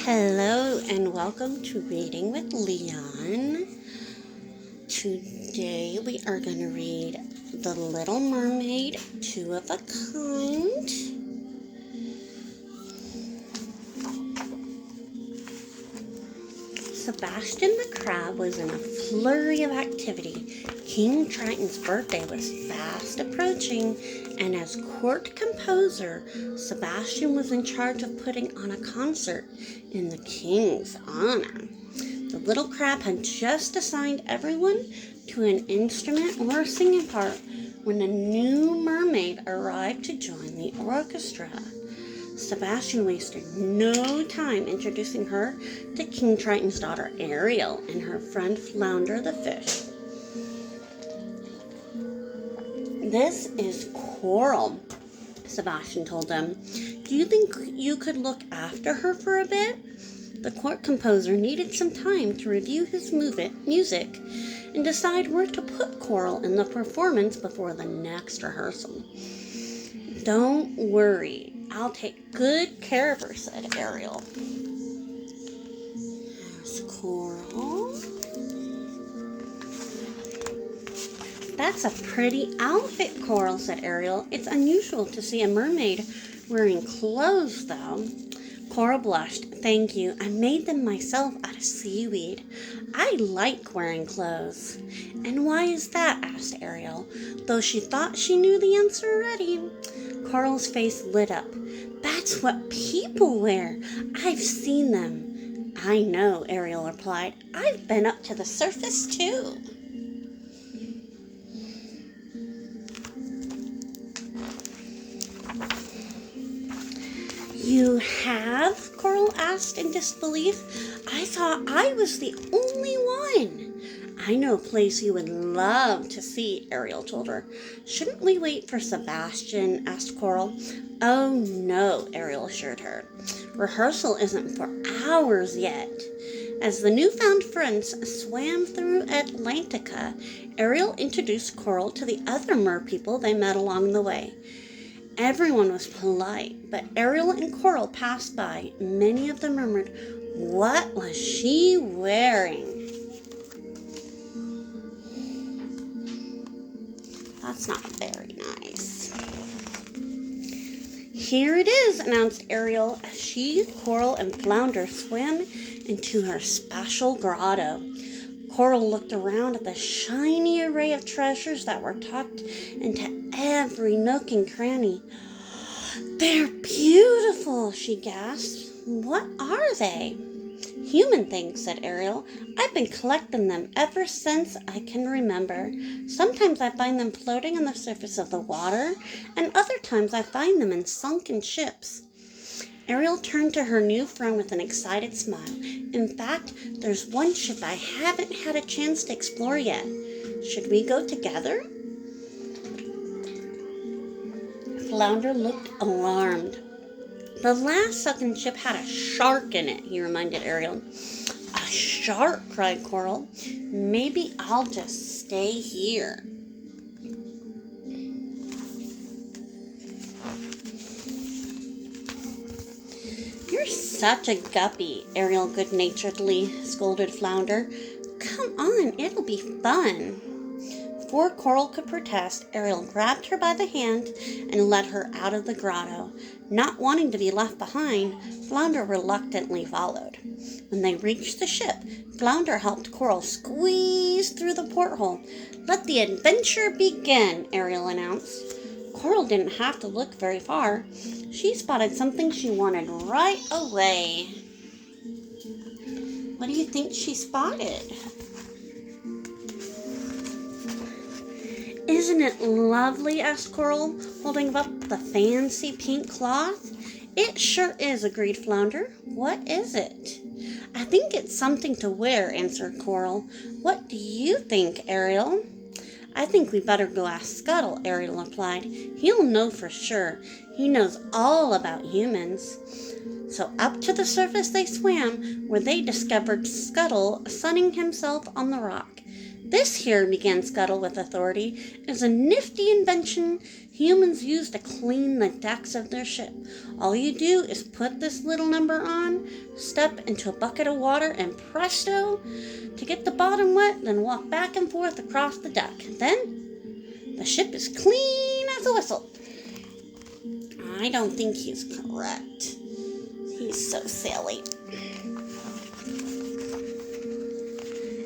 Hello and welcome to Reading with Leon. Today we are going to read The Little Mermaid, Two of a Kind. Sebastian the Crab was in a flurry of activity. King Triton's birthday was fast approaching, and as court composer, Sebastian was in charge of putting on a concert in the king's honor. The little crab had just assigned everyone to an instrument or a singing part when a new mermaid arrived to join the orchestra. Sebastian wasted no time introducing her to King Triton's daughter Ariel and her friend Flounder the fish. "This is Coral," Sebastian told them. "Do you think you could look after her for a bit?" The court composer needed some time to review his music and decide where to put Coral in the performance before the next rehearsal. "Don't worry, I'll take good care of her," said Ariel. There's Coral. "That's a pretty outfit, Coral," said Ariel. "It's unusual to see a mermaid wearing clothes, though." Coral blushed. "Thank you. I made them myself out of seaweed. I like wearing clothes." "And why is that?" asked Ariel, though she thought she knew the answer already. Coral's face lit up. "That's what people wear. I've seen them." "I know," Ariel replied. "I've been up to the surface, too." "You have?" Coral asked in disbelief. "I thought I was the only one." "I know a place you would love to see," Ariel told her. "Shouldn't we wait for Sebastian?" asked Coral. "Oh, no," Ariel assured her. "Rehearsal isn't for hours yet." As the newfound friends swam through Atlantica, Ariel introduced Coral to the other merpeople they met along the way. Everyone was polite, but Ariel and Coral passed by. Many of them murmured, "What was she wearing?" "That's not very nice." "Here it is," announced Ariel as she, Coral, and Flounder swam into her special grotto. Coral looked around at the shiny array of treasures that were tucked into every nook and cranny. "They're beautiful," she gasped. "What are they?" "Human things," said Ariel. "I've been collecting them ever since I can remember. Sometimes I find them floating on the surface of the water, and other times I find them in sunken ships." Ariel turned to her new friend with an excited smile. "In fact, there's one ship I haven't had a chance to explore yet. Should we go together?" Flounder looked alarmed. "The last sunken ship had a shark in it," he reminded Ariel. "A shark?" cried Coral. "Maybe I'll just stay here." "You're such a guppy," Ariel good-naturedly scolded Flounder. "Come on, it'll be fun." Before Coral could protest, Ariel grabbed her by the hand and led her out of the grotto. Not wanting to be left behind, Flounder reluctantly followed. When they reached the ship, Flounder helped Coral squeeze through the porthole. "Let the adventure begin," Ariel announced. Coral didn't have to look very far. She spotted something she wanted right away. What do you think she spotted? "Isn't it lovely?" asked Coral, holding up the fancy pink cloth. "It sure is," agreed Flounder. "What is it?" "I think it's something to wear," answered Coral. "What do you think, Ariel?" "I think we better go ask Scuttle," Ariel replied. "He'll know for sure. He knows all about humans." So up to the surface they swam, where they discovered Scuttle sunning himself on the rock. "This here," began Scuttle with authority, "is a nifty invention humans use to clean the decks of their ship. All you do is put this little number on, step into a bucket of water, and presto, to get the bottom wet, then walk back and forth across the deck. Then the ship is clean as a whistle." I don't think he's correct. He's so silly.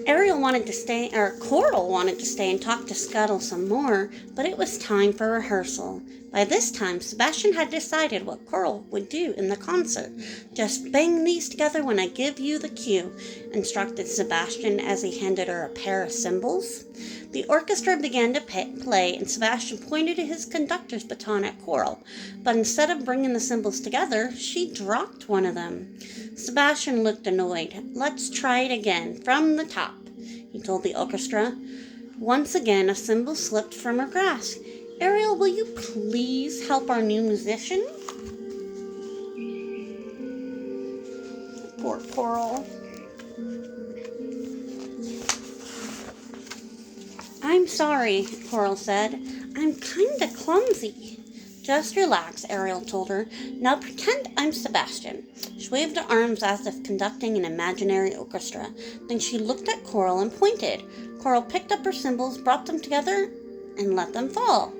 Coral wanted to stay and talk to Scuttle some more, but it was time for rehearsal. By this time, Sebastian had decided what Coral would do in the concert. "Just bang these together when I give you the cue," instructed Sebastian as he handed her a pair of cymbals. The orchestra began to play, and Sebastian pointed his conductor's baton at Coral, but instead of bringing the cymbals together, she dropped one of them. Sebastian looked annoyed. "Let's try it again, from the top," he told the orchestra. Once again, a cymbal slipped from her grasp. "Ariel, will you please help our new musician?" Poor Coral. "I'm sorry," Coral said. "I'm kinda clumsy." "Just relax," Ariel told her. "Now pretend I'm Sebastian." She waved her arms as if conducting an imaginary orchestra. Then she looked at Coral and pointed. Coral picked up her cymbals, brought them together, and let them fall.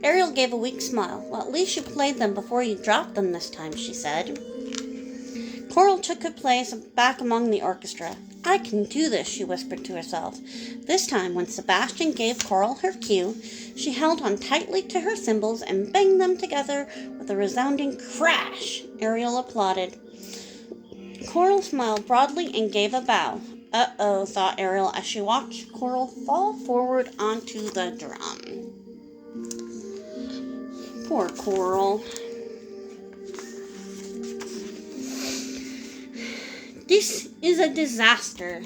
Ariel gave a weak smile. "Well, at least you played them before you dropped them this time," she said. Coral took her place back among the orchestra. "I can do this," she whispered to herself. This time, when Sebastian gave Coral her cue, she held on tightly to her cymbals and banged them together with a resounding crash. Ariel applauded. Coral smiled broadly and gave a bow. "Uh-oh," thought Ariel as she watched Coral fall forward onto the drum. Poor Coral. "This is a disaster,"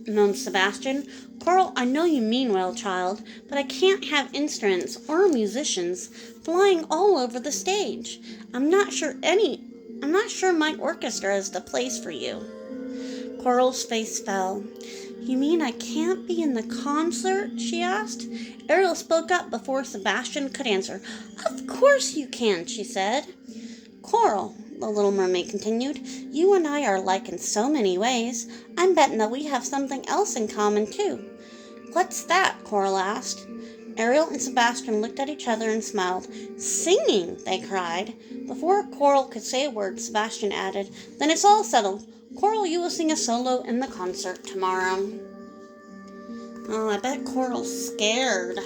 moaned Sebastian. "Coral, I know you mean well, child, but I can't have instruments or musicians flying all over the stage. I'm not sure my orchestra is the place for you." Coral's face fell. "You mean I can't be in the concert?" she asked. Ariel spoke up before Sebastian could answer. "Of course you can," she said. "Coral," the little mermaid continued, "you and I are alike in so many ways. I'm betting that we have something else in common, too." "What's that?" Coral asked. Ariel and Sebastian looked at each other and smiled. "Singing!" they cried. Before Coral could say a word, Sebastian added, "Then it's all settled. Coral, you will sing a solo in the concert tomorrow." Oh, I bet Coral's scared.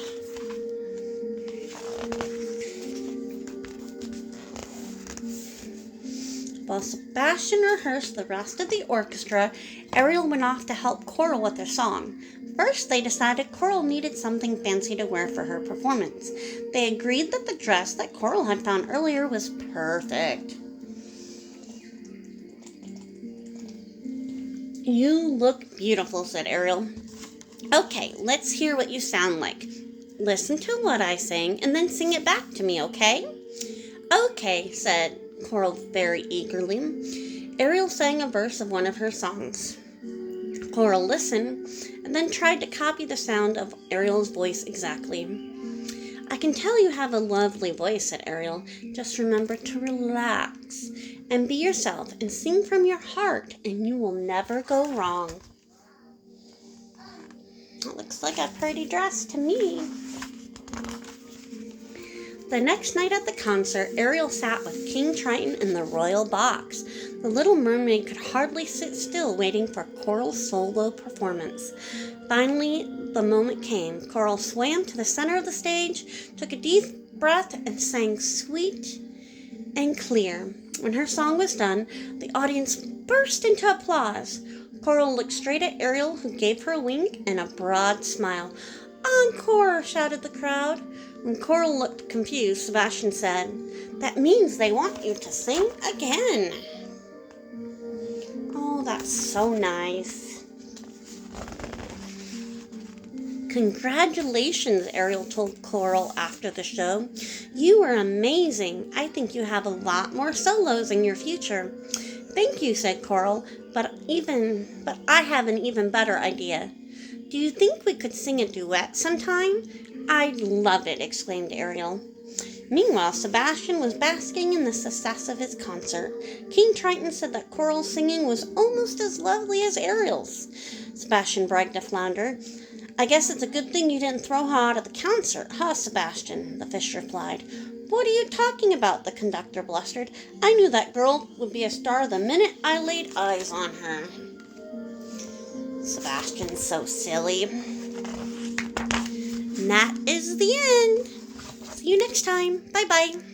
While Sebastian rehearsed the rest of the orchestra, Ariel went off to help Coral with her song. First, they decided Coral needed something fancy to wear for her performance. They agreed that the dress that Coral had found earlier was perfect. "You look beautiful," said Ariel. "Okay, let's hear what you sound like. Listen to what I sing and then sing it back to me, okay?" "Okay," said Coral very eagerly. Ariel sang a verse of one of her songs. Coral listened and then tried to copy the sound of Ariel's voice exactly. "I can tell you have a lovely voice," said Ariel. "Just remember to relax and be yourself and sing from your heart, and you will never go wrong." That looks like a pretty dress to me. The next night at the concert, Ariel sat with King Triton in the royal box. The little mermaid could hardly sit still, waiting for Coral's solo performance. Finally, the moment came. Coral swam to the center of the stage, took a deep breath, and sang sweet and clear. When her song was done, the audience burst into applause. Coral looked straight at Ariel, who gave her a wink and a broad smile. "Encore!" shouted the crowd. When Coral looked confused, Sebastian said, "That means they want you to sing again." Oh, that's so nice. "Congratulations," Ariel told Coral after the show. "You are amazing. I think you have a lot more solos in your future." "Thank you," said Coral, but I have an even better idea. Do you think we could sing a duet sometime? I'd love it, exclaimed Ariel. Meanwhile, Sebastian was basking in the success of his concert. King Triton said that Coral's singing was almost as lovely as Ariel's. Sebastian bragged to Flounder. I guess it's a good thing you didn't throw her out of the concert, huh, Sebastian? The fish replied. What are you talking about? The conductor blustered. I knew that girl would be a star the minute I laid eyes on her. Sebastian's so silly. And that is the end. See you next time. Bye-bye.